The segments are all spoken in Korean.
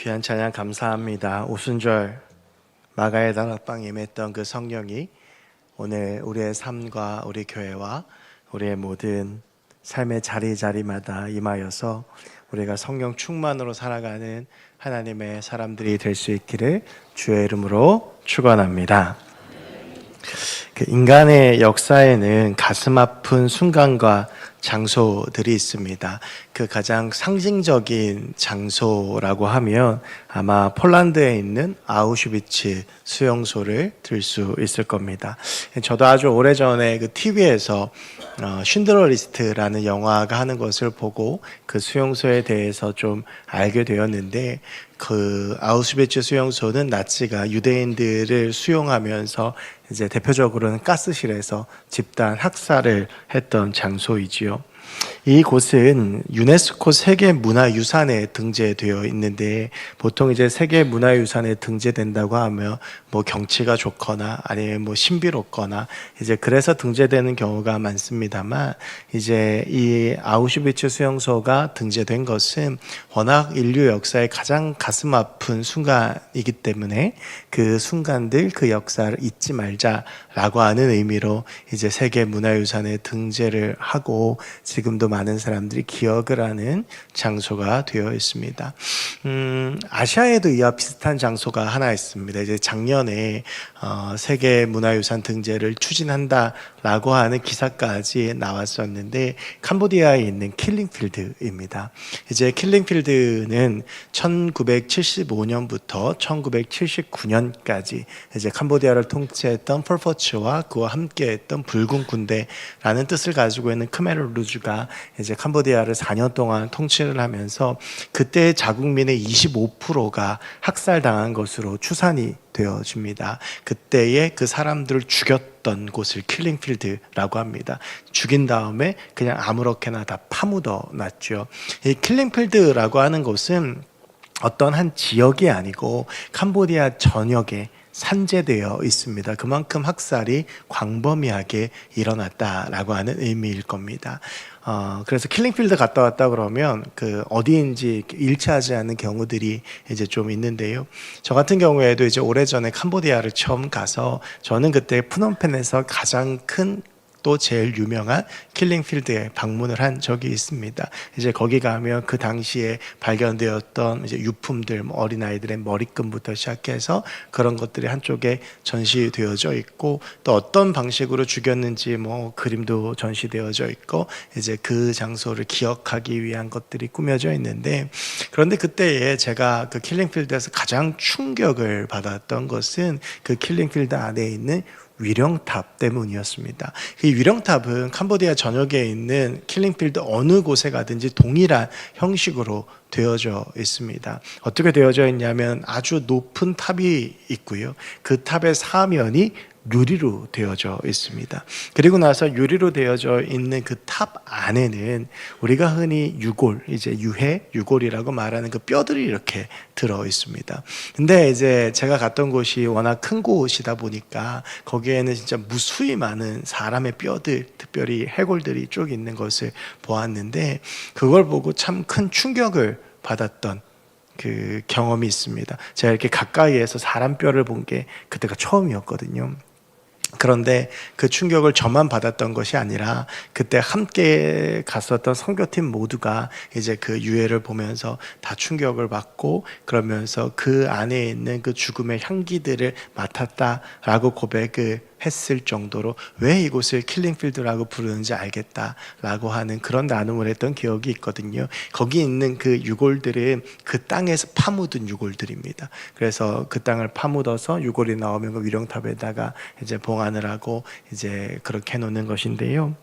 귀한 찬양 감사합니다. 오순절 마가의 다락방 임했던 그 성령이 오늘 우리의 삶과 우리 교회와 우리의 모든 삶의 자리자리마다 임하여서 우리가 성령 충만으로 살아가는 하나님의 사람들이 될 수 있기를 주의 이름으로 축원합니다. 그 인간의 역사에는 가슴 아픈 순간과 장소들이 있습니다. 그 가장 상징적인 장소라고 하면 아마 폴란드에 있는 아우슈비츠 수용소를 들 수 있을 겁니다. 저도 아주 오래전에 그 TV에서 쉰드러 리스트라는 영화가 하는 것을 보고 그 수용소에 대해서 좀 알게 되었는데, 그 아우슈비츠 수용소는 나치가 유대인들을 수용하면서 이제 대표적으로는 가스실에서 집단 학살을 했던 장소이지요. 이곳은 유네스코 세계문화유산에 등재되어 있는데, 보통 이제 세계문화유산에 등재된다고 하면 뭐 경치가 좋거나 아니면 뭐 신비롭거나 이제 그래서 등재되는 경우가 많습니다만, 이제 이 아우슈비츠 수용소가 등재된 것은 워낙 인류 역사의 가장 가슴 아픈 순간이기 때문에 그 순간들, 그 역사를 잊지 말자라고 하는 의미로 이제 세계문화유산에 등재를 하고 지금도 많은 사람들이 기억을 하는 장소가 되어 있습니다. 아시아에도 이와 비슷한 장소가 하나 있습니다. 이제 작년에 세계문화유산 등재를 추진한다라고 하는 기사까지 나왔었는데, 캄보디아에 있는 킬링필드입니다. 이제 킬링필드는 1975년부터 1979년까지 이제 캄보디아를 통치했던 폴포츠와 그와 함께했던 붉은 군대라는 뜻을 가지고 있는 크메르 루즈가 이제 캄보디아를 4년 동안 통치를 하면서 그때 자국민의 25%가 학살당한 것으로 추산이 되어집니다. 그때의 그 사람들을 죽였던 곳을 킬링필드라고 합니다. 죽인 다음에 그냥 아무렇게나 다 파묻어 놨죠. 이 킬링필드라고 하는 곳은 어떤 한 지역이 아니고 캄보디아 전역에 산재되어 있습니다. 그만큼 학살이 광범위하게 일어났다라고 하는 의미일 겁니다. 그래서 킬링필드 갔다 왔다 그러면 그 어디인지 일치하지 않는 경우들이 이제 좀 있는데요. 저 같은 경우에도 이제 오래전에 캄보디아를 처음 가서 저는 그때 푸놈펜에서 가장 큰 또 제일 유명한 킬링필드에 방문을 한 적이 있습니다. 이제 거기 가면 그 당시에 발견되었던 이제 유품들, 뭐 어린아이들의 머리끈부터 시작해서 그런 것들이 한쪽에 전시되어져 있고, 또 어떤 방식으로 죽였는지 뭐 그림도 전시되어져 있고, 이제 그 장소를 기억하기 위한 것들이 꾸며져 있는데, 그런데 그때에 제가 그 킬링필드에서 가장 충격을 받았던 것은 그 킬링필드 안에 있는 위령탑 때문이었습니다. 이 위령탑은 캄보디아 전역에 있는 킬링필드 어느 곳에 가든지 동일한 형식으로 되어져 있습니다. 어떻게 되어져 있냐면 아주 높은 탑이 있고요. 그 탑의 사면이 유리로 되어져 있습니다. 그리고 나서 유리로 되어져 있는 그 탑 안에는 우리가 흔히 유골, 이제 유해, 유골이라고 말하는 그 뼈들이 이렇게 들어 있습니다. 근데 이제 제가 갔던 곳이 워낙 큰 곳이다 보니까 거기에는 진짜 무수히 많은 사람의 뼈들, 특별히 해골들이 쭉 있는 것을 보았는데, 그걸 보고 참 큰 충격을 받았던 그 경험이 있습니다. 제가 이렇게 가까이에서 사람 뼈를 본 게 그때가 처음이었거든요. 그런데 그 충격을 저만 받았던 것이 아니라 그때 함께 갔었던 선교팀 모두가 이제 그 유해를 보면서 다 충격을 받고, 그러면서 그 안에 있는 그 죽음의 향기들을 맡았다라고 고백을 했을 정도로 왜 이곳을 킬링필드라고 부르는지 알겠다라고 하는 그런 나눔을 했던 기억이 있거든요. 거기 있는 그 유골들은 그 땅에서 파묻은 유골들입니다. 그래서 그 땅을 파묻어서 유골이 나오면 그 위령탑에다가 이제 봉안을 하고 이제 그렇게 해놓는 것인데요.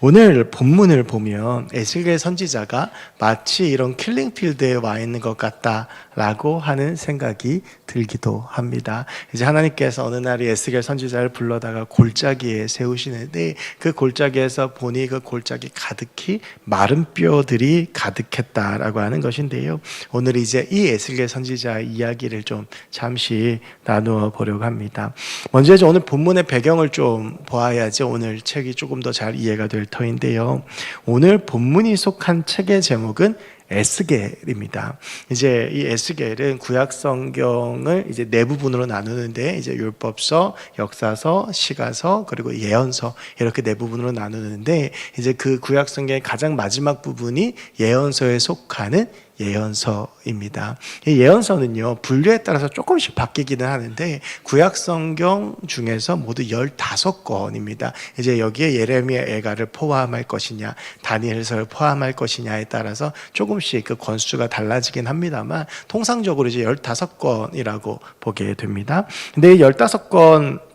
오늘 본문을 보면 에스겔 선지자가 마치 이런 킬링필드에 와 있는 것 같다라고 하는 생각이 들기도 합니다. 이제 하나님께서 어느 날이 에스겔 선지자를 불러다가 골짜기에 세우시는데, 그 골짜기에서 보니 그 골짜기 가득히 마른 뼈들이 가득했다라고 하는 것인데요. 오늘 이제 이 에스겔 선지자의 이야기를 좀 잠시 나누어 보려고 합니다. 먼저 이제 오늘 본문의 배경을 좀 보아야지 오늘 책이 조금 더 잘 이해가 될 터인데요. 오늘 본문이 속한 책의 제목은 에스겔입니다. 이제 이 에스겔은 구약 성경을 이제 네 부분으로 나누는데 이제 율법서, 역사서, 시가서, 그리고 예언서 이렇게 네 부분으로 나누는데 이제 그 구약 성경의 가장 마지막 부분이 예언서에 속하는 예언서입니다. 이 예언서는요, 분류에 따라서 조금씩 바뀌기는 하는데 구약 성경 중에서 모두 15권입니다. 이제 여기에 예레미야 애가를 포함할 것이냐, 다니엘서를 포함할 것이냐에 따라서 조금씩 그 권수가 달라지긴 합니다만 통상적으로 이제 15권이라고 보게 됩니다. 근데 이 15권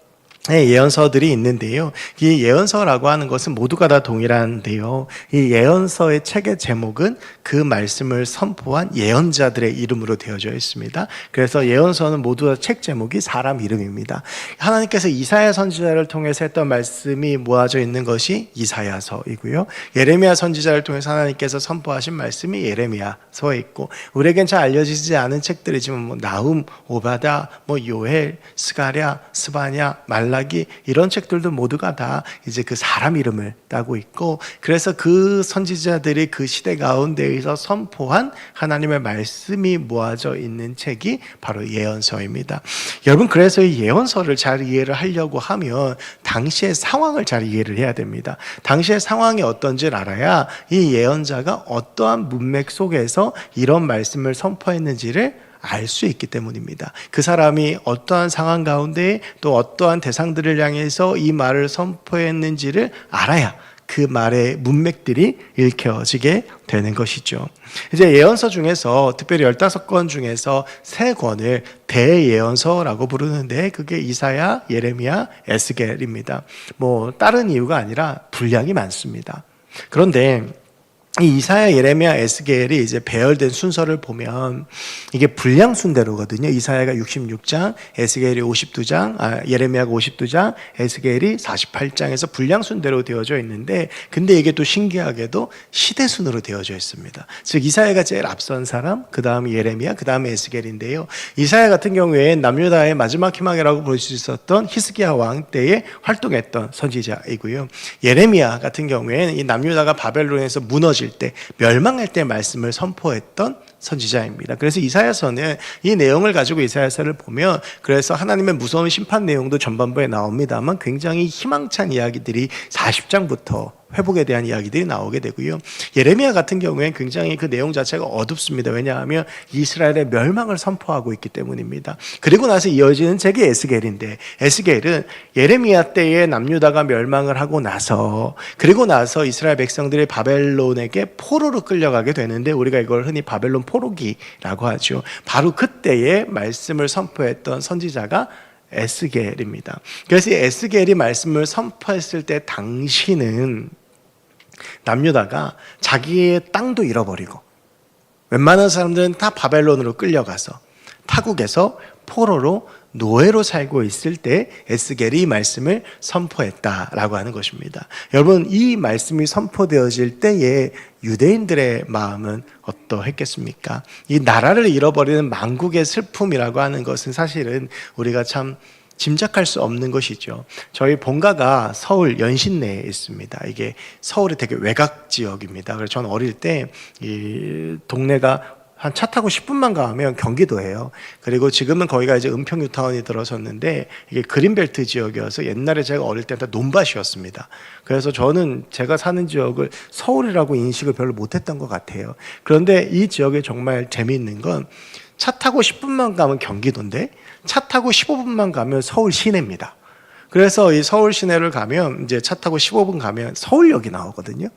예언서들이 있는데요. 이 예언서라고 하는 것은 모두가 다 동일한데요. 이 예언서의 책의 제목은 그 말씀을 선포한 예언자들의 이름으로 되어져 있습니다. 그래서 예언서는 모두 다 책 제목이 사람 이름입니다. 하나님께서 이사야 선지자를 통해서 했던 말씀이 모아져 있는 것이 이사야서이고요. 예레미야 선지자를 통해서 하나님께서 선포하신 말씀이 예레미야서에 있고, 우리에겐 잘 알려지지 않은 책들이지만 뭐 나훔, 오바다, 뭐 요엘, 스가랴, 스바냐, 말라 이런 책들도 모두가 다 이제 그 사람 이름을 따고 있고, 그래서 그 선지자들이 그 시대 가운데에서 선포한 하나님의 말씀이 모아져 있는 책이 바로 예언서입니다. 여러분, 그래서 이 예언서를 잘 이해를 하려고 하면 당시의 상황을 잘 이해를 해야 됩니다. 당시의 상황이 어떤지를 알아야 이 예언자가 어떠한 문맥 속에서 이런 말씀을 선포했는지를 알 수 있기 때문입니다. 그 사람이 어떠한 상황 가운데 또 어떠한 대상들을 향해서 이 말을 선포했는지를 알아야 그 말의 문맥들이 읽혀지게 되는 것이죠. 이제 예언서 중에서 특별히 15권 중에서 3권을 대예언서라고 부르는데 그게 이사야, 예레미야, 에스겔입니다. 뭐 다른 이유가 아니라 분량이 많습니다. 그런데 이 이사야, 예레미야, 에스겔이 이제 배열된 순서를 보면 이게 분량 순대로거든요. 이사야가 66장, 에스겔이 52장, 예레미야가 52장, 에스겔이 48장에서 분량 순대로 되어져 있는데, 근데 이게 또 신기하게도 시대 순으로 되어져 있습니다. 즉 이사야가 제일 앞선 사람, 그 다음에 예레미야, 그 다음에 에스겔인데요. 이사야 같은 경우에는 남유다의 마지막 희망이라고 볼 수 있었던 히스기야 왕 때에 활동했던 선지자이고요. 예레미야 같은 경우에는 이 남유다가 바벨론에서 무너질 때, 멸망할 때 말씀을 선포했던 선지자입니다. 그래서 이사야서는 이 내용을 가지고 이사야서를 보면, 그래서 하나님의 무서운 심판 내용도 전반부에 나옵니다만 굉장히 희망찬 이야기들이 40장부터 회복에 대한 이야기들이 나오게 되고요. 예레미야 같은 경우에는 굉장히 그 내용 자체가 어둡습니다. 왜냐하면 이스라엘의 멸망을 선포하고 있기 때문입니다. 그리고 나서 이어지는 책이 에스겔인데, 에스겔은 예레미야 때에 남유다가 멸망을 하고 나서, 그리고 나서 이스라엘 백성들이 바벨론에게 포로로 끌려가게 되는데, 우리가 이걸 흔히 바벨론 포로기라고 하죠. 바로 그때의 말씀을 선포했던 선지자가 에스겔입니다. 그래서 에스겔이 말씀을 선포했을 때 당시는 남유다가 자기의 땅도 잃어버리고 웬만한 사람들은 다 바벨론으로 끌려가서 타국에서 포로로 노예로 살고 있을 때 에스겔이 이 말씀을 선포했다라고 하는 것입니다. 여러분, 이 말씀이 선포되어질 때에 유대인들의 마음은 어떠했겠습니까? 이 나라를 잃어버리는 만국의 슬픔이라고 하는 것은 사실은 우리가 참 짐작할 수 없는 것이죠. 저희 본가가 서울 연신내에 있습니다. 이게 서울의 되게 외곽 지역입니다. 그래서 저는 어릴 때 이 동네가 한 차 타고 10분만 가면 경기도예요. 그리고 지금은 거기가 이제 은평 뉴타운이 들어섰는데 이게 그린벨트 지역이어서 옛날에 제가 어릴 때 다 논밭이었습니다. 그래서 저는 제가 사는 지역을 서울이라고 인식을 별로 못했던 것 같아요. 그런데 이 지역에 정말 재미있는 건 차 타고 10분만 가면 경기도인데 차 타고 15분만 가면 서울 시내입니다. 그래서 이 서울 시내를 가면 이제 차 타고 15분 가면 서울역이 나오거든요.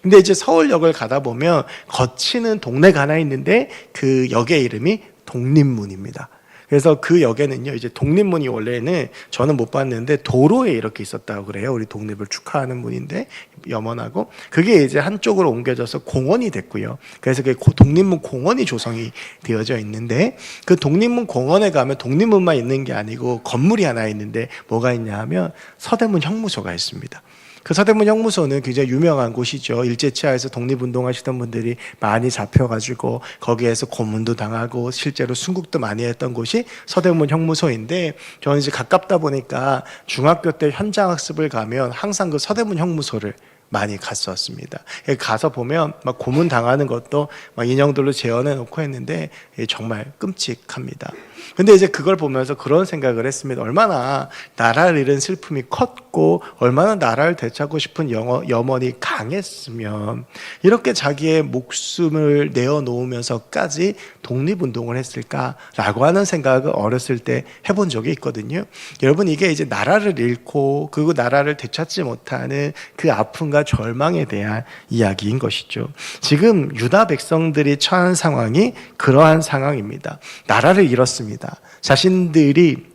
근데 이제 서울역을 가다 보면 거치는 동네가 하나 있는데 그 역의 이름이 독립문입니다. 그래서 그 역에는요, 이제 독립문이 원래는 저는 못 봤는데 도로에 이렇게 있었다고 그래요. 우리 독립을 축하하는 문인데 염원하고, 그게 이제 한쪽으로 옮겨져서 공원이 됐고요. 그래서 그 독립문 공원이 조성이 되어져 있는데, 그 독립문 공원에 가면 독립문만 있는 게 아니고 건물이 하나 있는데 뭐가 있냐 하면 서대문 형무소가 있습니다. 그 서대문 형무소는 굉장히 유명한 곳이죠. 일제치하에서 독립운동하시던 분들이 많이 잡혀가지고 거기에서 고문도 당하고 실제로 순국도 많이 했던 곳이 서대문 형무소인데, 저는 이제 가깝다 보니까 중학교 때 현장학습을 가면 항상 그 서대문 형무소를 많이 갔었습니다. 가서 보면 막 고문 당하는 것도 막 인형들로 재현해 놓고 했는데 정말 끔찍합니다. 근데 이제 그걸 보면서 그런 생각을 했습니다. 얼마나 나라를 잃은 슬픔이 컸고 얼마나 나라를 되찾고 싶은 염원이 강했으면 이렇게 자기의 목숨을 내어놓으면서까지 독립운동을 했을까라고 하는 생각을 어렸을 때 해본 적이 있거든요. 여러분, 이게 이제 나라를 잃고 그리고 나라를 되찾지 못하는 그 아픔과 절망에 대한 이야기인 것이죠. 지금 유다 백성들이 처한 상황이 그러한 상황입니다. 나라를 잃었습니다. 자신들이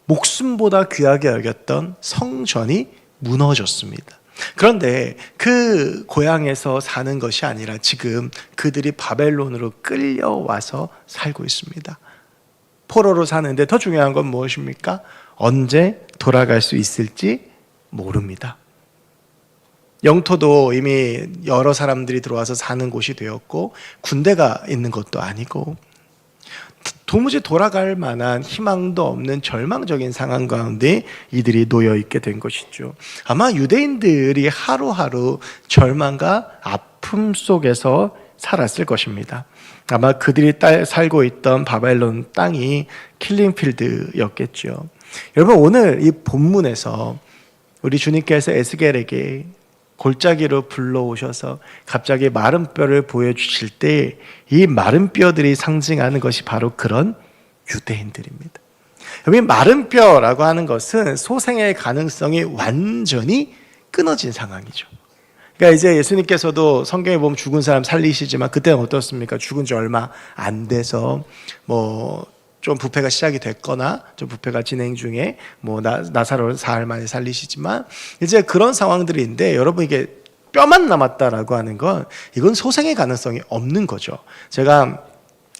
목숨보다 귀하게 여겼던 성전이 무너졌습니다. 그런데 그 고향에서 사는 것이 아니라 지금 그들이 바벨론으로 끌려와서 살고 있습니다. 포로로 사는데 더 중요한 건 무엇입니까? 언제 돌아갈 수 있을지 모릅니다. 영토도 이미 여러 사람들이 들어와서 사는 곳이 되었고 군대가 있는 것도 아니고 도무지 돌아갈 만한 희망도 없는 절망적인 상황 가운데 이들이 놓여 있게 된 것이죠. 아마 유대인들이 하루하루 절망과 아픔 속에서 살았을 것입니다. 아마 그들이 살고 있던 바벨론 땅이 킬링필드였겠죠. 여러분, 오늘 이 본문에서 우리 주님께서 에스겔에게 골짜기로 불러오셔서 갑자기 마른 뼈를 보여주실 때 이 마른 뼈들이 상징하는 것이 바로 그런 유대인들입니다. 여기 마른 뼈라고 하는 것은 소생의 가능성이 완전히 끊어진 상황이죠. 그러니까 이제 예수님께서도 성경에 보면 죽은 사람 살리시지만 그때는 어떻습니까? 죽은 지 얼마 안 돼서 좀 부패가 시작이 됐거나 좀 부패가 진행 중에 나사로를 사흘 만에 살리시지만 이제 그런 상황들인데 여러분, 이게 뼈만 남았다라고 하는 건 이건 소생의 가능성이 없는 거죠. 제가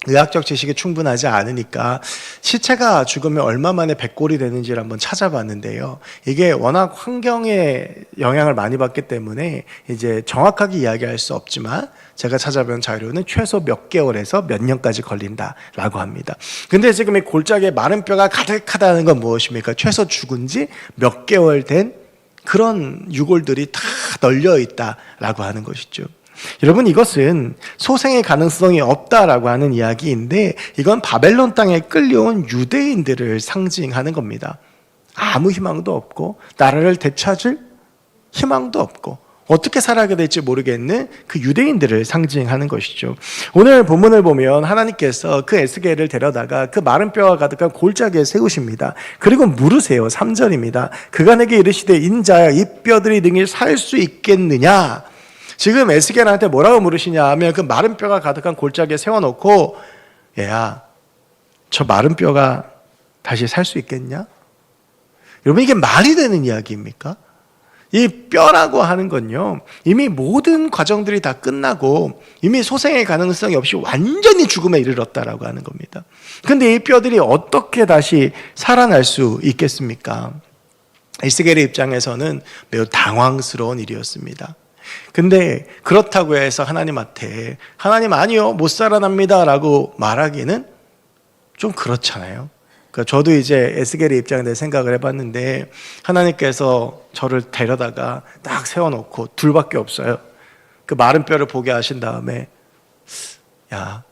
의학적 지식이 충분하지 않으니까 시체가 죽으면 얼마 만에 백골이 되는지를 한번 찾아봤는데요. 이게 워낙 환경에 영향을 많이 받기 때문에 이제 정확하게 이야기할 수 없지만 제가 찾아본 자료는 최소 몇 개월에서 몇 년까지 걸린다라고 합니다. 근데 지금 이 골짜기에 마른 뼈가 가득하다는 건 무엇입니까? 최소 죽은 지 몇 개월 된 그런 유골들이 다 널려 있다라고 하는 것이죠. 여러분, 이것은 소생의 가능성이 없다라고 하는 이야기인데 이건 바벨론 땅에 끌려온 유대인들을 상징하는 겁니다. 아무 희망도 없고 나라를 되찾을 희망도 없고 어떻게 살아가게 될지 모르겠는 그 유대인들을 상징하는 것이죠. 오늘 본문을 보면 하나님께서 그 에스겔을 데려다가 그 마른 뼈가 가득한 골짜기에 세우십니다. 그리고 물으세요. 3절입니다. 그가 내게 이르시되 인자야, 이 뼈들이 능히 살 수 있겠느냐? 지금 에스겔한테 뭐라고 물으시냐 하면 그 마른 뼈가 가득한 골짜기에 세워놓고 얘야, 저 마른 뼈가 다시 살 수 있겠냐? 여러분, 이게 말이 되는 이야기입니까? 이 뼈라고 하는 건요, 이미 모든 과정들이 다 끝나고 이미 소생의 가능성이 없이 완전히 죽음에 이르렀다라고 하는 겁니다. 근데 이 뼈들이 어떻게 다시 살아날 수 있겠습니까? 에스겔의 입장에서는 매우 당황스러운 일이었습니다. 근데 그렇다고 해서 하나님한테 하나님 아니요, 못 살아납니다 라고 말하기는 좀 그렇잖아요. 그러니까 저도 이제 에스겔의 입장에 대해 생각을 해봤는데 하나님께서 저를 데려다가 딱 세워놓고 둘밖에 없어요. 그 마른 뼈를 보게 하신 다음에 야,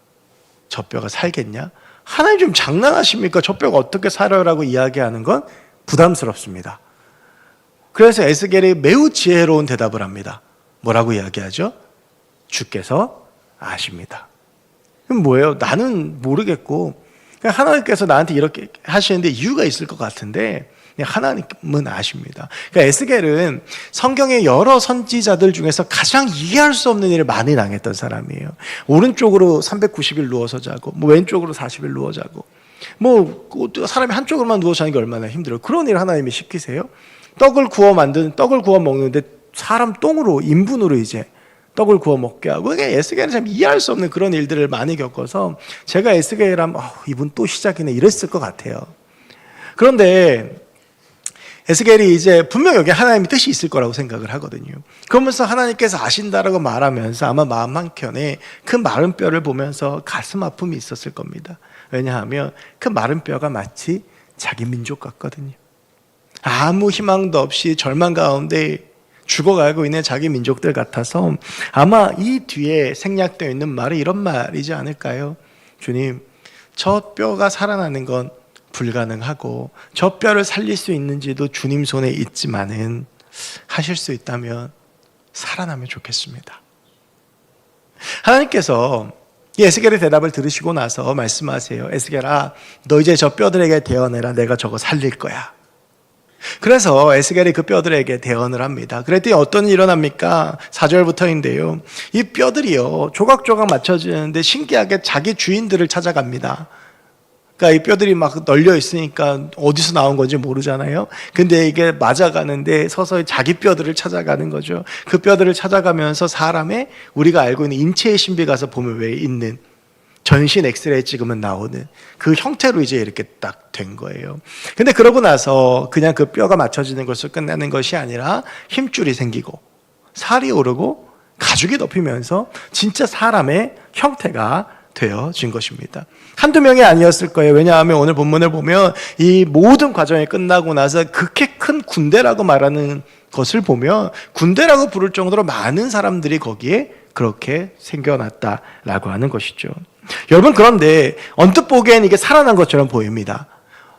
저 뼈가 살겠냐? 하나님 좀 장난하십니까? 저 뼈가 어떻게 살아요라고 이야기하는 건 부담스럽습니다. 그래서 에스겔이 매우 지혜로운 대답을 합니다. 뭐라고 이야기하죠? 주께서 아십니다. 그럼 뭐예요? 나는 모르겠고 하나님께서 나한테 이렇게 하시는데 이유가 있을 것 같은데 하나님은 아십니다. 그러니까 에스겔은 성경의 여러 선지자들 중에서 가장 이해할 수 없는 일을 많이 당했던 사람이에요. 오른쪽으로 390일 누워서 자고 왼쪽으로 40일 누워 자고 사람이 한쪽으로만 누워서 자는 게 얼마나 힘들어요. 그런 일을 하나님이 시키세요? 떡을 구워 먹는데 사람 똥으로 인분으로 이제 떡을 구워 먹게 하고, 이게 에스겔은 참 이해할 수 없는 그런 일들을 많이 겪어서 제가 에스겔이라면 이분 또 시작이네 이랬을 것 같아요. 그런데 에스겔이 이제 분명 여기 하나님의 뜻이 있을 거라고 생각을 하거든요. 그러면서 하나님께서 아신다라고 말하면서 아마 마음 한켠에 그 마른 뼈를 보면서 가슴 아픔이 있었을 겁니다. 왜냐하면 그 마른 뼈가 마치 자기 민족 같거든요. 아무 희망도 없이 절망 가운데 죽어가고 있는 자기 민족들 같아서 아마 이 뒤에 생략되어 있는 말이 이런 말이지 않을까요? 주님, 저 뼈가 살아나는 건 불가능하고 저 뼈를 살릴 수 있는지도 주님 손에 있지만은 하실 수 있다면 살아나면 좋겠습니다. 하나님께서 이 에스겔의 대답을 들으시고 나서 말씀하세요. 에스겔아, 너 이제 저 뼈들에게 대언해라. 내가 저거 살릴 거야. 그래서 에스겔이 그 뼈들에게 대언을 합니다. 그랬더니 어떤 일이 일어납니까? 4절부터인데요. 이 뼈들이요, 조각조각 맞춰지는데 신기하게 자기 주인들을 찾아갑니다. 그러니까 이 뼈들이 막 널려 있으니까 어디서 나온 건지 모르잖아요. 근데 이게 맞아가는데 서서히 자기 뼈들을 찾아가는 거죠. 그 뼈들을 찾아가면서 사람의, 우리가 알고 있는 인체의 신비 가서 보면 왜 있는 전신 엑스레이 찍으면 나오는 그 형태로 이제 이렇게 딱 된 거예요. 근데 그러고 나서 그냥 그 뼈가 맞춰지는 것으로 끝나는 것이 아니라 힘줄이 생기고 살이 오르고 가죽이 덮이면서 진짜 사람의 형태가 되어진 것입니다. 한두 명이 아니었을 거예요. 왜냐하면 오늘 본문을 보면 이 모든 과정이 끝나고 나서 그렇게 큰 군대라고 말하는 것을 보면 군대라고 부를 정도로 많은 사람들이 거기에 그렇게 생겨났다라고 하는 것이죠. 여러분, 그런데 언뜻 보기엔 이게 살아난 것처럼 보입니다.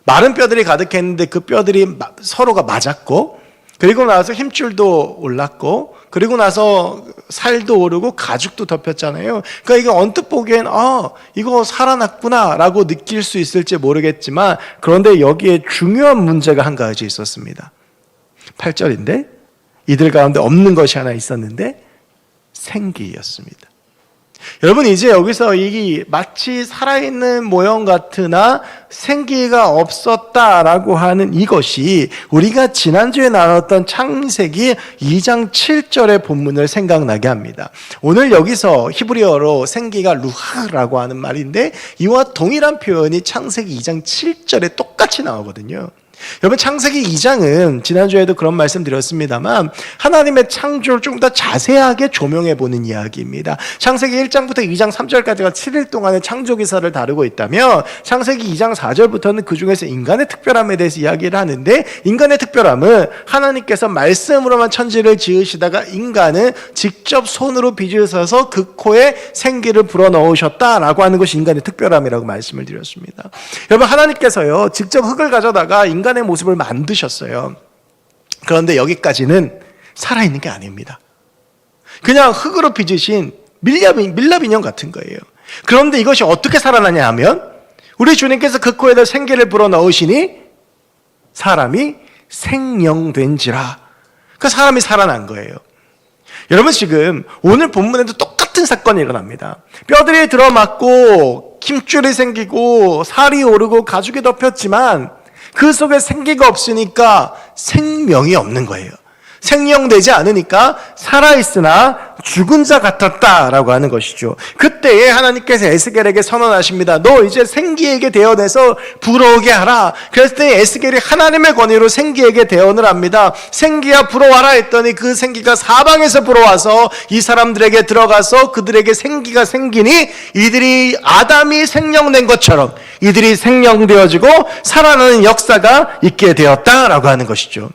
마른 뼈들이 가득했는데 그 뼈들이 서로가 맞았고, 그리고 나서 힘줄도 올랐고, 그리고 나서 살도 오르고 가죽도 덮였잖아요. 그러니까 이게 언뜻 보기엔 이거 살아났구나 라고 느낄 수 있을지 모르겠지만, 그런데 여기에 중요한 문제가 한 가지 있었습니다. 8절인데 이들 가운데 없는 것이 하나 있었는데 생기였습니다. 여러분, 이제 여기서 이 마치 살아있는 모형 같으나 생기가 없었다라고 하는 이것이 우리가 지난주에 나눴던 창세기 2장 7절의 본문을 생각나게 합니다. 오늘 여기서 히브리어로 생기가 루하라고 하는 말인데 이와 동일한 표현이 창세기 2장 7절에 똑같이 나오거든요. 여러분, 창세기 2장은 지난주에도 그런 말씀 드렸습니다만 하나님의 창조를 좀 더 자세하게 조명해 보는 이야기입니다. 창세기 1장부터 2장 3절까지가 7일 동안의 창조 기사를 다루고 있다면 창세기 2장 4절부터는 그 중에서 인간의 특별함에 대해서 이야기를 하는데, 인간의 특별함은 하나님께서 말씀으로만 천지를 지으시다가 인간은 직접 손으로 빚으셔서 그 코에 생기를 불어넣으셨다라고 하는 것이 인간의 특별함이라고 말씀을 드렸습니다. 여러분, 하나님께서요 직접 흙을 가져다가 인간의 모습을 만드셨어요. 그런데 여기까지는 살아있는 게 아닙니다. 그냥 흙으로 빚으신 밀랍 인형 같은 거예요. 그런데 이것이 어떻게 살아나냐 하면 우리 주님께서 그 코에다 생기를 불어넣으시니 사람이 생명된지라. 그 사람이 살아난 거예요. 여러분, 지금 오늘 본문에도 똑같은 사건이 일어납니다. 뼈들이 들어맞고 힘줄이 생기고 살이 오르고 가죽이 덮였지만 그 속에 생기가 없으니까 생명이 없는 거예요. 생명되지 않으니까 살아있으나 죽은 자 같았다라고 하는 것이죠. 그때에 하나님께서 에스겔에게 선언하십니다. 너 이제 생기에게 대언해서 불어오게 하라. 그랬더니 에스겔이 하나님의 권위로 생기에게 대언을 합니다. 생기야 불어와라 했더니 그 생기가 사방에서 불어와서 이 사람들에게 들어가서 그들에게 생기가 생기니 이들이 아담이 생명된 것처럼 이들이 생명되어지고 살아나는 역사가 있게 되었다라고 하는 것이죠.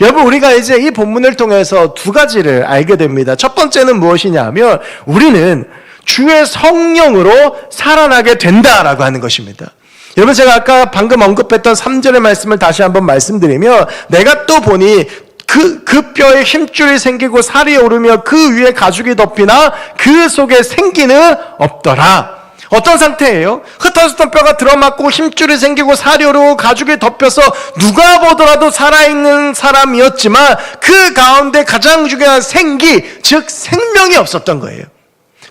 여러분, 우리가 이제 이 본문을 통해서 두 가지를 알게 됩니다. 첫 번째는 무엇이냐 하면 우리는 주의 성령으로 살아나게 된다라고 하는 것입니다. 여러분, 제가 아까 방금 언급했던 3절의 말씀을 다시 한번 말씀드리면, 내가 또 보니 그 뼈에 힘줄이 생기고 살이 오르며 그 위에 가죽이 덮이나 그 속에 생기는 없더라. 어떤 상태예요? 흩어졌던 뼈가 들어맞고 힘줄이 생기고 살이 오르고 가죽이 덮여서 누가 보더라도 살아있는 사람이었지만 그 가운데 가장 중요한 생기, 즉 생명이 없었던 거예요.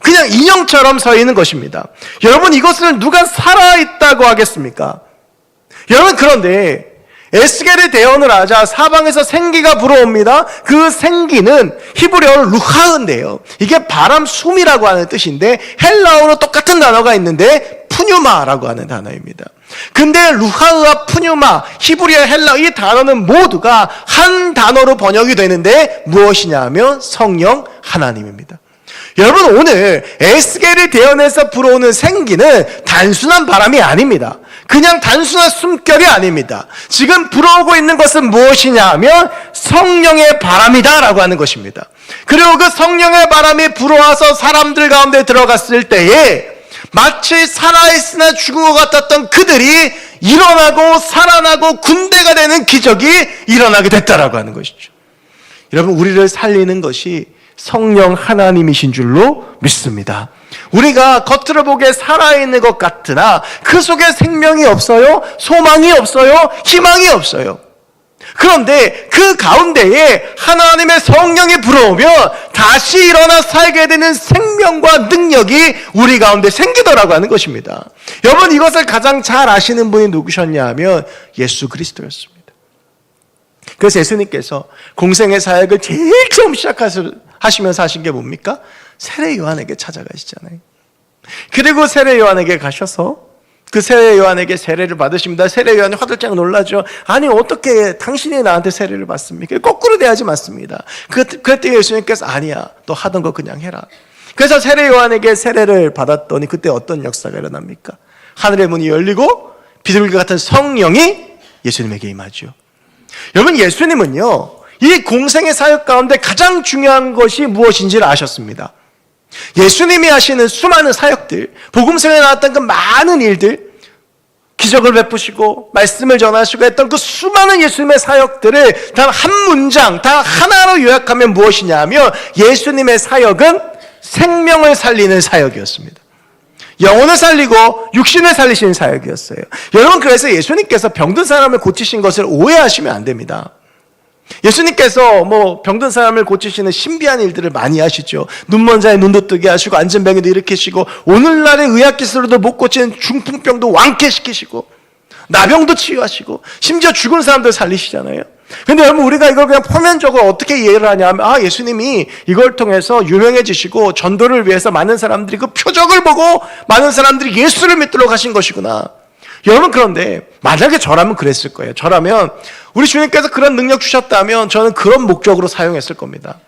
그냥 인형처럼 서 있는 것입니다. 여러분, 이것을 누가 살아있다고 하겠습니까? 여러분, 그런데 에스겔의 대언을 하자 사방에서 생기가 불어옵니다. 그 생기는 히브리어로 루하인데요, 이게 바람, 숨이라고 하는 뜻인데 헬라어로 똑같은 단어가 있는데 푸뉴마라고 하는 단어입니다. 근데 루하와 푸뉴마, 히브리어, 헬라어 이 단어는 모두가 한 단어로 번역이 되는데 무엇이냐 하면 성령 하나님입니다. 여러분, 오늘 에스겔이 대언해서 불어오는 생기는 단순한 바람이 아닙니다. 그냥 단순한 숨결이 아닙니다. 지금 불어오고 있는 것은 무엇이냐 하면 성령의 바람이다라고 하는 것입니다. 그리고 그 성령의 바람이 불어와서 사람들 가운데 들어갔을 때에 마치 살아있으나 죽은 것 같았던 그들이 일어나고 살아나고 군대가 되는 기적이 일어나게 됐다라고 하는 것이죠. 여러분, 우리를 살리는 것이 성령 하나님이신 줄로 믿습니다. 우리가 겉으로 보기에 살아있는 것 같으나 그 속에 생명이 없어요, 소망이 없어요, 희망이 없어요. 그런데 그 가운데에 하나님의 성령이 불어오면 다시 일어나 살게 되는 생명과 능력이 우리 가운데 생기더라고 하는 것입니다. 여러분, 이것을 가장 잘 아시는 분이 누구셨냐 하면 예수 그리스도였습니다. 그래서 예수님께서 공생의 사역을 제일 처음 시작하시면서 하신 게 뭡니까? 세례 요한에게 찾아가시잖아요. 그리고 세례 요한에게 가셔서 그 세례 요한에게 세례를 받으십니다. 세례 요한이 화들짝 놀라죠. 아니, 어떻게 당신이 나한테 세례를 받습니까? 거꾸로 돼야지 맞습니다. 그때 예수님께서 아니야, 너 하던 거 그냥 해라. 그래서 세례 요한에게 세례를 받았더니 그때 어떤 역사가 일어납니까? 하늘의 문이 열리고 비둘기 같은 성령이 예수님에게 임하죠. 여러분, 예수님은요, 이 공생의 사역 가운데 가장 중요한 것이 무엇인지를 아셨습니다. 예수님이 하시는 수많은 사역들, 복음서에 나왔던 그 많은 일들, 기적을 베푸시고 말씀을 전하시고 했던 그 수많은 예수님의 사역들을 단 한 문장, 단 하나로 요약하면 무엇이냐 면 예수님의 사역은 생명을 살리는 사역이었습니다. 영혼을 살리고 육신을 살리시는 사역이었어요. 여러분, 그래서 예수님께서 병든 사람을 고치신 것을 오해하시면 안 됩니다. 예수님께서 병든 사람을 고치시는 신비한 일들을 많이 하시죠. 눈먼 자의 눈도 뜨게 하시고 앉은 병에도 일으키시고 오늘날의 의학기술로도 못 고치는 중풍병도 완쾌시키시고 나병도 치유하시고 심지어 죽은 사람들 살리시잖아요. 근데 여러분, 우리가 이걸 그냥 표면적으로 어떻게 이해를 하냐면 예수님이 이걸 통해서 유명해지시고 전도를 위해서 많은 사람들이 그 표적을 보고 많은 사람들이 예수를 믿도록 하신 것이구나. 여러분, 그런데 만약에 저라면 그랬을 거예요. 저라면 우리 주님께서 그런 능력 주셨다면 저는 그런 목적으로 사용했을 겁니다.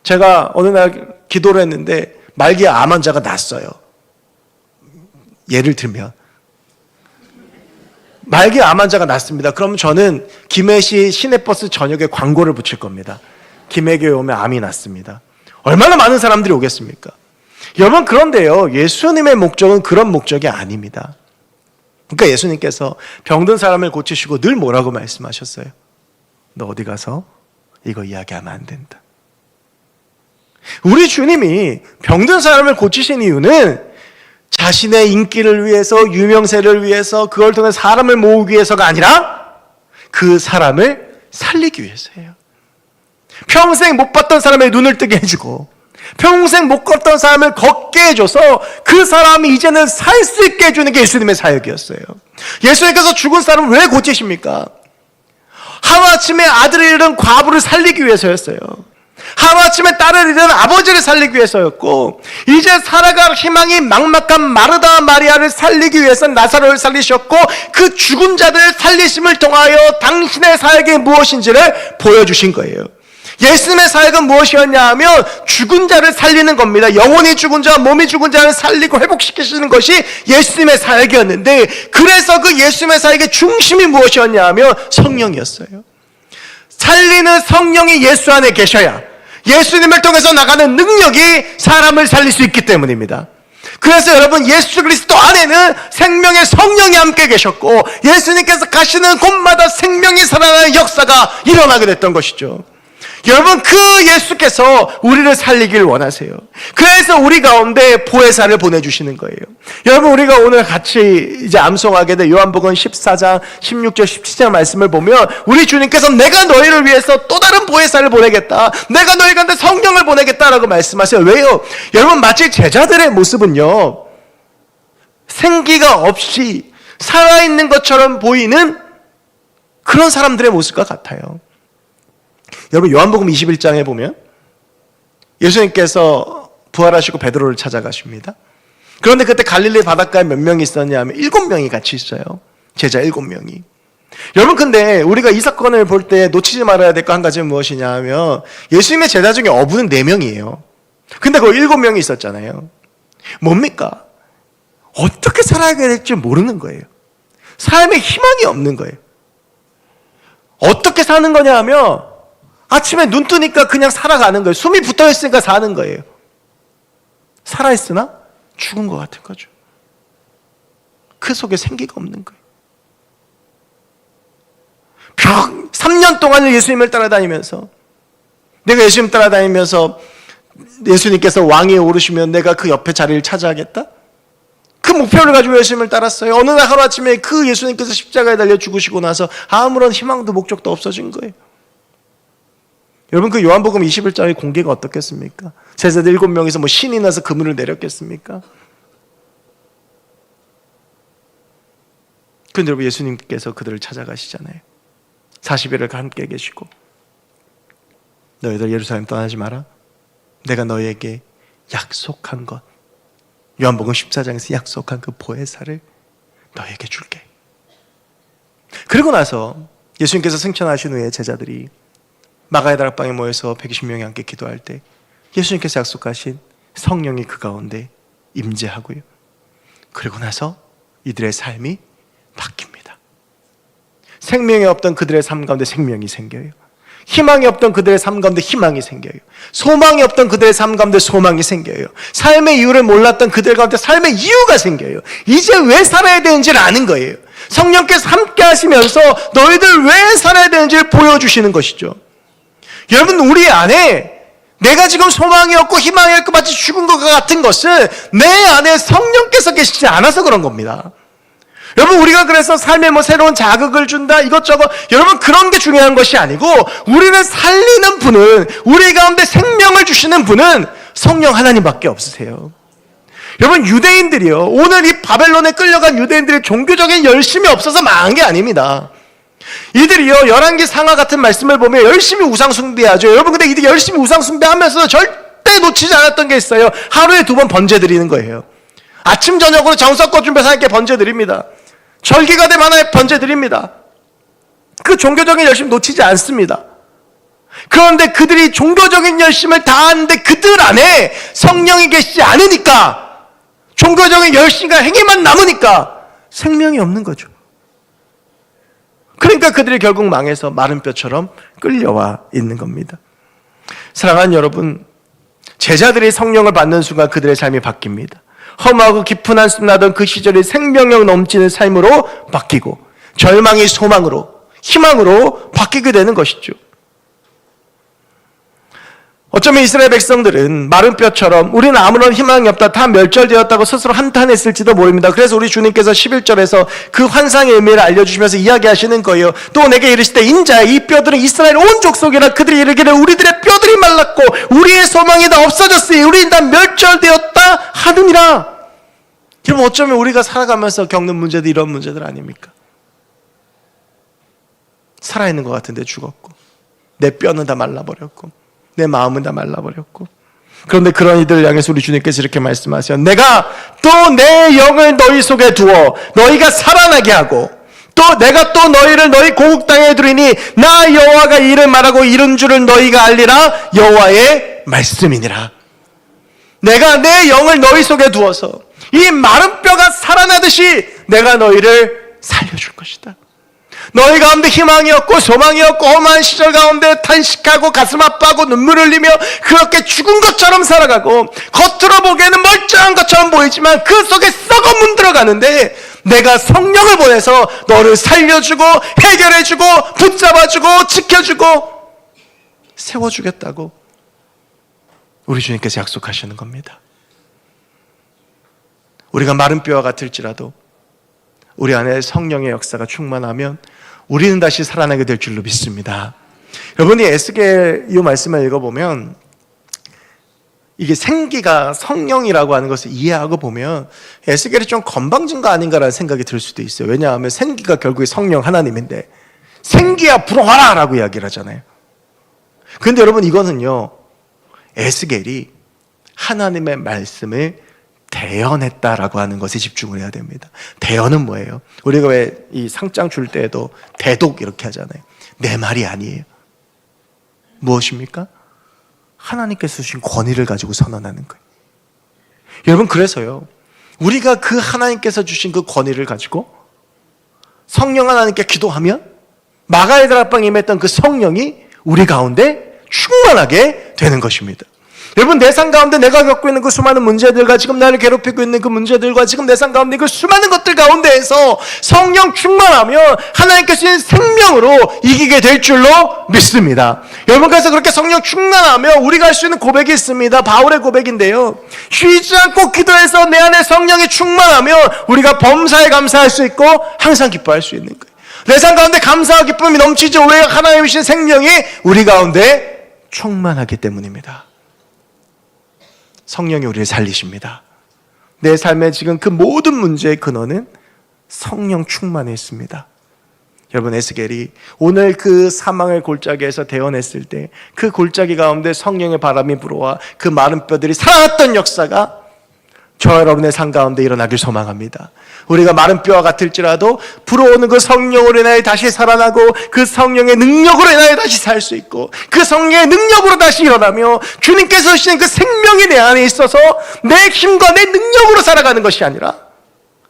제가 어느 날 기도를 했는데 말기에 암 환자가 났어요. 예를 들면 말기에 암 환자가 났습니다. 그럼 저는 김해시 시내버스 저녁에 광고를 붙일 겁니다. 김해교회 오면 암이 났습니다. 얼마나 많은 사람들이 오겠습니까? 여러분, 그런데요, 예수님의 목적은 그런 목적이 아닙니다. 그러니까 예수님께서 병든 사람을 고치시고 늘 뭐라고 말씀하셨어요? 너 어디 가서 이거 이야기하면 안 된다. 우리 주님이 병든 사람을 고치신 이유는 자신의 인기를 위해서, 유명세를 위해서, 그걸 통해 사람을 모으기 위해서가 아니라 그 사람을 살리기 위해서예요. 평생 못 봤던 사람의 눈을 뜨게 해주고 평생 못 걷던 사람을 걷게 해줘서 그 사람이 이제는 살 수 있게 해주는 게 예수님의 사역이었어요. 예수님께서 죽은 사람을 왜 고치십니까? 하루아침에 아들을 잃은 과부를 살리기 위해서였어요. 하루아침에 딸을 잃은 아버지를 살리기 위해서였고, 이제 살아갈 희망이 막막한 마르다 마리아를 살리기 위해서 나사로를 살리셨고, 그 죽은 자들을 살리심을 통하여 당신의 사역이 무엇인지를 보여주신 거예요. 예수님의 사역은 무엇이었냐 하면 죽은 자를 살리는 겁니다. 영혼이 죽은 자, 몸이 죽은 자를 살리고 회복시키시는 것이 예수님의 사역이었는데, 그래서 그 예수님의 사역의 중심이 무엇이었냐 하면 성령이었어요. 살리는 성령이 예수 안에 계셔야 예수님을 통해서 나가는 능력이 사람을 살릴 수 있기 때문입니다. 그래서 여러분, 예수 그리스도 안에는 생명의 성령이 함께 계셨고, 예수님께서 가시는 곳마다 생명이 살아나는 역사가 일어나게 됐던 것이죠. 여러분, 그 예수께서 우리를 살리길 원하세요. 그래서 우리 가운데 보혜사를 보내주시는 거예요. 여러분, 우리가 오늘 같이 이제 암송하게 된 요한복음 14장 16절 17절 말씀을 보면 우리 주님께서 내가 너희를 위해서 또 다른 보혜사를 보내겠다, 내가 너희 가운데 성령을 보내겠다라고 말씀하세요. 왜요? 여러분, 마치 제자들의 모습은요, 생기가 없이 살아있는 것처럼 보이는 그런 사람들의 모습과 같아요. 여러분, 요한복음 21장에 보면 예수님께서 부활하시고 베드로를 찾아가십니다. 그런데 그때 갈릴리 바닷가에 몇 명이 있었냐면 7명이 같이 있어요. 제자 7명이. 여러분, 근데 우리가 이 사건을 볼 때 놓치지 말아야 될 거 한 가지는 무엇이냐 하면 예수님의 제자 중에 어부는 4명이에요. 근데 그 7명이 있었잖아요. 뭡니까? 어떻게 살아야 될지 모르는 거예요. 삶에 희망이 없는 거예요. 어떻게 사는 거냐 하면 아침에 눈 뜨니까 그냥 살아가는 거예요. 숨이 붙어있으니까 사는 거예요. 살아있으나 죽은 것 같은 거죠. 그 속에 생기가 없는 거예요. 3년 동안을 예수님을 따라다니면서, 내가 예수님 따라다니면서 예수님께서 왕위에 오르시면 내가 그 옆에 자리를 차지하겠다? 그 목표를 가지고 예수님을 따랐어요. 어느 날 하루아침에 그 예수님께서 십자가에 달려 죽으시고 나서 아무런 희망도 목적도 없어진 거예요. 여러분, 그 요한복음 21장의 공개가 어떻겠습니까? 제자들 7명이서 신이 나서 그물을 내렸겠습니까? 그런데 여러분, 예수님께서 그들을 찾아가시잖아요. 40일을 함께 계시고, 너희들 예루살렘 떠나지 마라. 내가 너희에게 약속한 것, 요한복음 14장에서 약속한 그 보혜사를 너희에게 줄게. 그리고 나서 예수님께서 승천하신 후에 제자들이 마가의 다락방에 모여서 120명이 함께 기도할 때 예수님께서 약속하신 성령이 그 가운데 임재하고요. 그리고 나서 이들의 삶이 바뀝니다. 생명이 없던 그들의 삶 가운데 생명이 생겨요. 희망이 없던 그들의 삶 가운데 희망이 생겨요. 소망이 없던 그들의 삶 가운데 소망이 생겨요. 삶의 이유를 몰랐던 그들 가운데 삶의 이유가 생겨요. 이제 왜 살아야 되는지를 아는 거예요. 성령께서 함께 하시면서 너희들 왜 살아야 되는지를 보여주시는 것이죠. 여러분, 우리 안에 내가 지금 소망이 없고 희망이 없고 마치 죽은 것 같은 것은 내 안에 성령께서 계시지 않아서 그런 겁니다. 여러분, 우리가 그래서 삶에 새로운 자극을 준다 이것저것, 여러분, 그런 게 중요한 것이 아니고 우리를 살리는 분은, 우리 가운데 생명을 주시는 분은 성령 하나님밖에 없으세요. 여러분, 유대인들이요, 오늘 이 바벨론에 끌려간 유대인들의 종교적인 열심이 없어서 망한 게 아닙니다. 이들이요, 열왕기 상하 같은 말씀을 보면 열심히 우상 숭배하죠. 여러분, 근데 이들이 열심히 우상 숭배하면서 절대 놓치지 않았던 게 있어요. 하루에 2번 번제 드리는 거예요. 아침 저녁으로 정성껏 준비해서 하나님께 번제 드립니다. 절기가 되면 하나님 번제 드립니다. 그 종교적인 열심 놓치지 않습니다. 그런데 그들이 종교적인 열심을 다하는데 그들 안에 성령이 계시지 않으니까, 종교적인 열심과 행위만 남으니까 생명이 없는 거죠. 그러니까 그들이 결국 망해서 마른 뼈처럼 끌려와 있는 겁니다. 사랑하는 여러분, 제자들이 성령을 받는 순간 그들의 삶이 바뀝니다. 험하고 깊은 한숨 나던 그 시절이 생명력 넘치는 삶으로 바뀌고, 절망이 소망으로, 희망으로 바뀌게 되는 것이죠. 어쩌면 이스라엘 백성들은 마른 뼈처럼 우리는 아무런 희망이 없다, 다 멸절되었다고 스스로 한탄했을지도 모릅니다. 그래서 우리 주님께서 11절에서 그 환상의 의미를 알려주시면서 이야기하시는 거예요. 또 내게 이르시되, 인자야, 이 뼈들은 이스라엘 온 족속이라. 그들이 이르기를 우리들의 뼈들이 말랐고 우리의 소망이 다 없어졌으니 우리는 다 멸절되었다 하느니라. 그럼 어쩌면 우리가 살아가면서 겪는 문제도 이런 문제들 아닙니까? 살아있는 것 같은데 죽었고, 내 뼈는 다 말라버렸고, 내 마음은 다 말라버렸고. 그런데 그런 이들을 향해서 우리 주님께서 이렇게 말씀하세요. 내가 또 내 영을 너희 속에 두어 너희가 살아나게 하고, 또 내가 또 너희를 너희 고국 땅에 두리니 나 여호와가 이를 말하고 이른 줄을 너희가 알리라. 여호와의 말씀이니라. 내가 내 영을 너희 속에 두어서 이 마른 뼈가 살아나듯이 내가 너희를 살려줄 것이다. 너희 가운데 희망이 없고 소망이 없고 험한 시절 가운데 탄식하고 가슴 아파하고 눈물 흘리며 그렇게 죽은 것처럼 살아가고, 겉으로 보기에는 멀쩡한 것처럼 보이지만 그 속에 썩어 문들어가는데, 내가 성령을 보내서 너를 살려주고 해결해주고 붙잡아주고 지켜주고 세워주겠다고 우리 주님께서 약속하시는 겁니다. 우리가 마른 뼈와 같을지라도 우리 안에 성령의 역사가 충만하면 우리는 다시 살아나게 될 줄로 믿습니다. 여러분이 에스겔 이 말씀을 읽어보면 이게 생기가 성령이라고 하는 것을 이해하고 보면 에스겔이 좀 건방진 거 아닌가라는 생각이 들 수도 있어요. 왜냐하면 생기가 결국에 성령 하나님인데 생기야 불어와라 라고 이야기를 하잖아요. 그런데 여러분, 이거는요, 에스겔이 하나님의 말씀을 대언했다라고 하는 것에 집중을 해야 됩니다. 대언은 뭐예요? 우리가 왜 이 상장 줄 때에도 대독 이렇게 하잖아요. 내 말이 아니에요. 무엇입니까? 하나님께서 주신 권위를 가지고 선언하는 거예요. 여러분, 그래서요, 우리가 그 하나님께서 주신 그 권위를 가지고 성령 하나님께 기도하면 마가의 다락방에 임했던 그 성령이 우리 가운데 충만하게 되는 것입니다. 여러분, 내 삶 가운데 내가 겪고 있는 그 수많은 문제들과 지금 나를 괴롭히고 있는 그 문제들과 지금 내 삶 가운데 그 수많은 것들 가운데에서 성령 충만하면 하나님께서 주신 생명으로 이기게 될 줄로 믿습니다. 여러분, 그래서 그렇게 성령 충만하면 우리가 할 수 있는 고백이 있습니다. 바울의 고백인데요, 쉬지 않고 기도해서 내 안에 성령이 충만하면 우리가 범사에 감사할 수 있고 항상 기뻐할 수 있는 거예요. 내 삶 가운데 감사와 기쁨이 넘치죠. 왜? 하나님이 주신 생명이 우리 가운데 충만하기 때문입니다. 성령이 우리를 살리십니다. 내 삶의 지금 그 모든 문제의 근원은 성령 충만에 있습니다. 여러분, 에스겔이 오늘 그 사망의 골짜기에서 대언했을 때 그 골짜기 가운데 성령의 바람이 불어와 그 마른 뼈들이 살아났던 역사가 저 여러분의 삶 가운데 일어나길 소망합니다. 우리가 마른 뼈와 같을지라도 불어오는 그 성령으로 인하여 다시 살아나고 그 성령의 능력으로 인하여 다시 살 수 있고 그 성령의 능력으로 다시 일어나며 주님께서 주신 그 생명이 내 안에 있어서 내 힘과 내 능력으로 살아가는 것이 아니라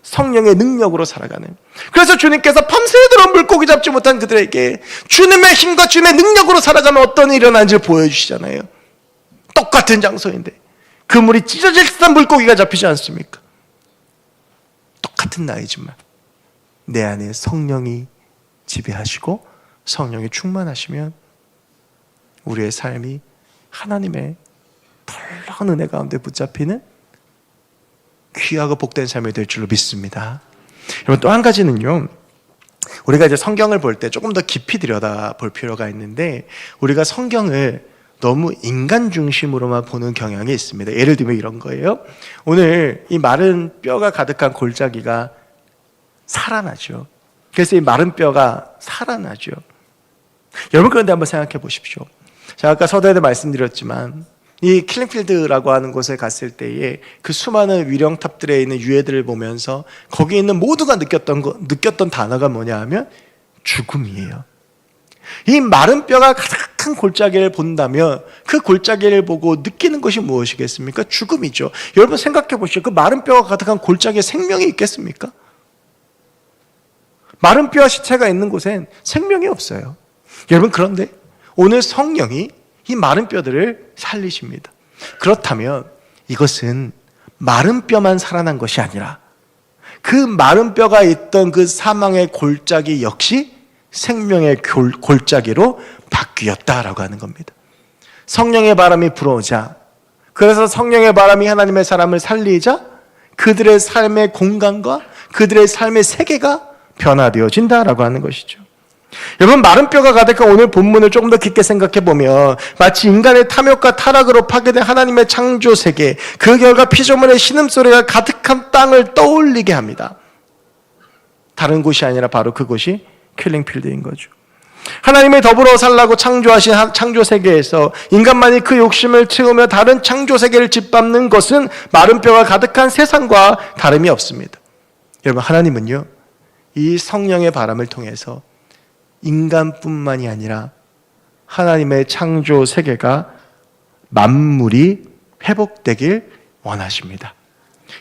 성령의 능력으로 살아가는, 그래서 주님께서 밤새도록 물고기 잡지 못한 그들에게 주님의 힘과 주님의 능력으로 살아가면 어떤 일이 일어나는지를 보여주시잖아요. 똑같은 장소인데 그물이 찢어질 듯한 물고기가 잡히지 않습니까? 똑같은 나이지만 내 안에 성령이 지배하시고 성령이 충만하시면 우리의 삶이 하나님의 놀라운 은혜 가운데 붙잡히는 귀하고 복된 삶이 될 줄로 믿습니다. 여러분, 또 한 가지는요, 우리가 이제 성경을 볼 때 조금 더 깊이 들여다 볼 필요가 있는데, 우리가 성경을 너무 인간 중심으로만 보는 경향이 있습니다. 예를 들면 이런 거예요. 오늘 이 마른 뼈가 가득한 골짜기가 살아나죠. 그래서 이 마른 뼈가 살아나죠. 여러분, 그런데 한번 생각해 보십시오. 제가 아까 서두에도 말씀드렸지만 이 킬링필드라고 하는 곳에 갔을 때에 그 수많은 위령탑들에 있는 유해들을 보면서 거기 있는 모두가 느꼈던 단어가 뭐냐 하면 죽음이에요. 이 마른 뼈가 가득한 골짜기를 본다면 그 골짜기를 보고 느끼는 것이 무엇이겠습니까? 죽음이죠. 여러분, 생각해 보시죠. 그 마른 뼈가 가득한 골짜기에 생명이 있겠습니까? 마른 뼈와 시체가 있는 곳엔 생명이 없어요. 여러분, 그런데 오늘 성령이 이 마른 뼈들을 살리십니다. 그렇다면 이것은 마른 뼈만 살아난 것이 아니라 그 마른 뼈가 있던 그 사망의 골짜기 역시 생명의 골짜기로 바뀌었다라고 하는 겁니다. 성령의 바람이 불어오자, 그래서 성령의 바람이 하나님의 사람을 살리자 그들의 삶의 공간과 그들의 삶의 세계가 변화되어진다라고 하는 것이죠. 여러분, 마른 뼈가 가득한 오늘 본문을 조금 더 깊게 생각해 보면 마치 인간의 탐욕과 타락으로 파괴된 하나님의 창조 세계, 그 결과 피조물의 신음소리가 가득한 땅을 떠올리게 합니다. 다른 곳이 아니라 바로 그곳이 킬링필드인 거죠. 하나님의 더불어 살라고 창조하신 창조 세계에서 인간만이 그 욕심을 채우며 다른 창조 세계를 짓밟는 것은 마른 뼈가 가득한 세상과 다름이 없습니다. 여러분, 하나님은요, 이 성령의 바람을 통해서 인간뿐만이 아니라 하나님의 창조 세계가 만물이 회복되길 원하십니다.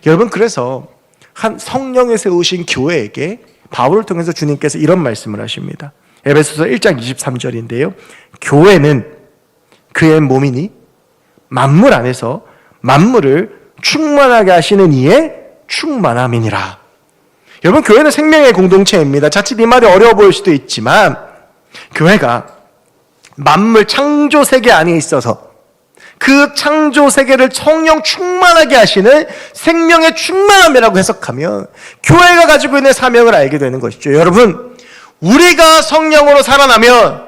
여러분, 그래서 한 성령에 세우신 교회에게 바울을 통해서 주님께서 이런 말씀을 하십니다. 에베소서 1장 23절인데요. 교회는 그의 몸이니 만물 안에서 만물을 충만하게 하시는 이의 충만함이니라. 여러분, 교회는 생명의 공동체입니다. 자칫 이 말이 어려워 보일 수도 있지만 교회가 만물 창조 세계 안에 있어서 그 창조 세계를 성령 충만하게 하시는 생명의 충만함이라고 해석하면 교회가 가지고 있는 사명을 알게 되는 것이죠. 여러분, 우리가 성령으로 살아나면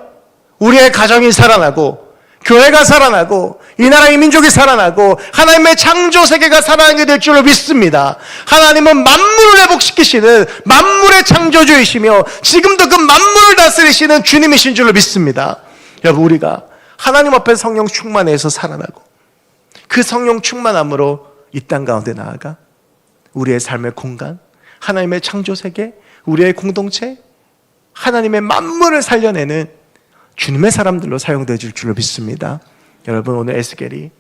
우리의 가정이 살아나고 교회가 살아나고 이 나라의 민족이 살아나고 하나님의 창조 세계가 살아나게 될 줄로 믿습니다. 하나님은 만물을 회복시키시는 만물의 창조주이시며 지금도 그 만물을 다스리시는 주님이신 줄로 믿습니다. 여러분, 우리가 하나님 앞에 성령 충만해서 살아나고 그 성령 충만함으로 이 땅 가운데 나아가 우리의 삶의 공간, 하나님의 창조 세계, 우리의 공동체, 하나님의 만물을 살려내는 주님의 사람들로 사용되어 줄 줄로 믿습니다. 여러분, 오늘 에스겔이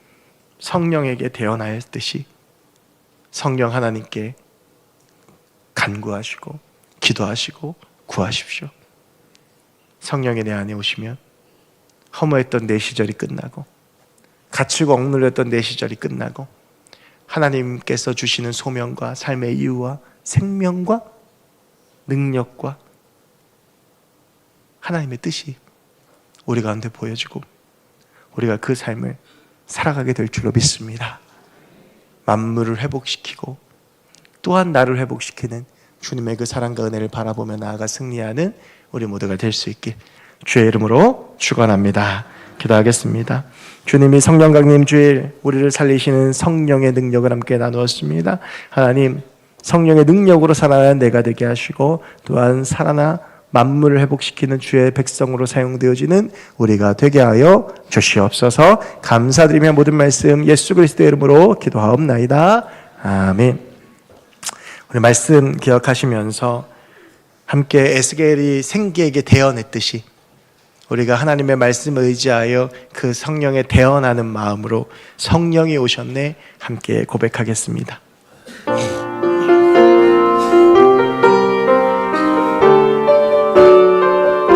성령에게 대언하였듯이 성령 하나님께 간구하시고 기도하시고 구하십시오. 성령이 내 안에 오시면 허무했던 내 시절이 끝나고 갇히고 억눌렸던 내 시절이 끝나고 하나님께서 주시는 소명과 삶의 이유와 생명과 능력과 하나님의 뜻이 우리 가운데 보여지고 우리가 그 삶을 살아가게 될 줄로 믿습니다. 만물을 회복시키고 또한 나를 회복시키는 주님의 그 사랑과 은혜를 바라보며 나아가 승리하는 우리 모두가 될 수 있길 주의 이름으로 축원합니다. 기도하겠습니다. 주님이 성령 강림 주일 우리를 살리시는 성령의 능력을 함께 나누었습니다. 하나님, 성령의 능력으로 살아나는 내가 되게 하시고 또한 살아나 만물을 회복시키는 주의 백성으로 사용되어지는 우리가 되게 하여 주시옵소서. 감사드리며 모든 말씀 예수 그리스도의 이름으로 기도하옵나이다. 아멘. 우리 말씀 기억하시면서 함께 에스겔이 생기에게 대언했듯이 우리가 하나님의 말씀을 의지하여 그 성령에 대언하는 마음으로 성령이 오셨네 함께 고백하겠습니다.